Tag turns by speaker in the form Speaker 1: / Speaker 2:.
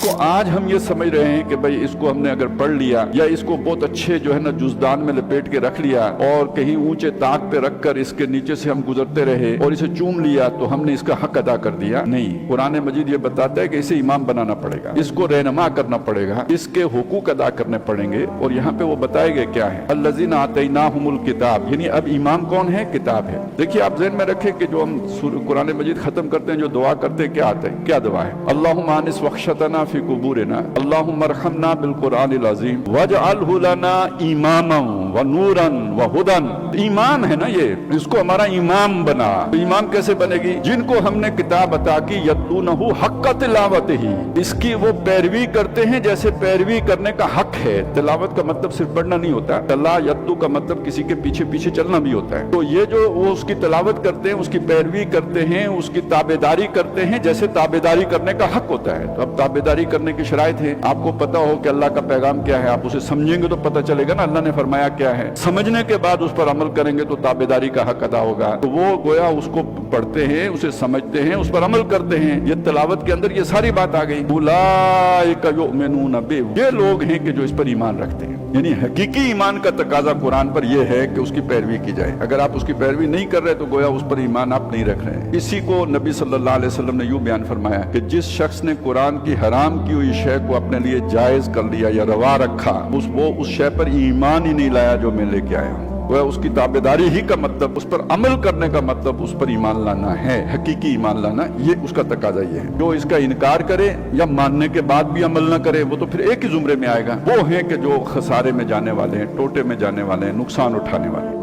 Speaker 1: जिसको आज हम ये समझ रहे हैं कि भाई इसको हमने अगर पढ़ लिया या इसको बहुत अच्छे जो है ना जुज़दान में लपेट के रख लिया और कहीं ऊंचे ताक पे रखकर इसके नीचे से हम गुजरते रहे और इसे चूम लिया तो हमने इसका हक अदा कर दिया। नहीं, कुरान मजीद ये बताता है कि इसे इमाम बनाना पड़ेगा, इसको रहनुमा करना पड़ेगा, इसके हुकूक अदा करने पड़ेंगे। और यहाँ पे वो बताए गए क्या है, अल्लज़ीना आतैनाहुमुल किताब, यानी अब इमाम कौन है, किताब है। देखिए आप ज़हन में रखें कि जो हम कुरान मजीद खत्म करते हैं, जो दुआ करते हैं, क्या आता है, क्या दुआ है, अल्लाहुम्मा अनिस वख्शतना फी कुबूरिना, अल्लाहुम्मा अरहमना बिल कुरानिल अज़ीम वजअलहु लना इमामन व नूरन व हुदन। ईमान है ना ये, इसको हमारा इमाम बना। तो इमाम कैसे बनेगी, जिनको हमने किताब अता की यतलूनहु हक्का तिलावतिही, इसकी वो पैरवी करते हैं जैसे पैरवी करने का हक है। तिलावत का मतलब सिर्फ पढ़ना नहीं होता, तला यतलू का मतलब किसी के पीछे पीछे चलना भी होता है। तो ये जो वो उसकी तिलावत करते हैं, उसकी पैरवी करते हैं, उसकी ताबेदारी करते हैं जैसे ताबेदारी करने का हक होता है। तो अब ताबेदारी करने की शराइत है, आपको पता हो कि अल्लाह का पैगाम क्या है, आप उसे समझेंगे तो पता चलेगा ना अल्लाह ने फरमाया क्या है। समझने के बाद उस पर अमल करेंगे तो ताबेदारी का हक अदा होगा। तो वो गोया उसको पढ़ते हैं, उसे समझते हैं, उस पर अमल करते हैं। ये तिलावत के अंदर ये सारी बात आ गई। उलाइका युमिनूना बिही, ये लोग हैं कि जो इस पर ईमान रखते हैं। यानी हकीकी ईमान का तकाजा कुरान पर यह है कि उसकी पैरवी की जाए। अगर आप उसकी पैरवी नहीं कर रहे तो गोया उस पर ईमान आप नहीं रख रहे हैं। इसी को नबी सल्लल्लाहु अलैहि वसल्लम ने यूं बयान फरमाया कि जिस शख्स ने कुरान की हराम की हुई शय को अपने लिए जायज कर लिया या रवा रखा, वो उस शय पर ईमान ही नहीं लाया जो मैं लेके आया हूँ। वह उसकी ताबेदारी ही का मतलब, उस पर अमल करने का मतलब उस पर ईमान लाना है, हकीकी ईमान लाना, ये उसका तकाजा ये है। जो इसका इनकार करे या मानने के बाद भी अमल न करे वो तो फिर एक ही जुमरे में आएगा। वो है कि जो खसारे में जाने वाले हैं, टोटे में जाने वाले हैं, नुकसान उठाने वाले हैं।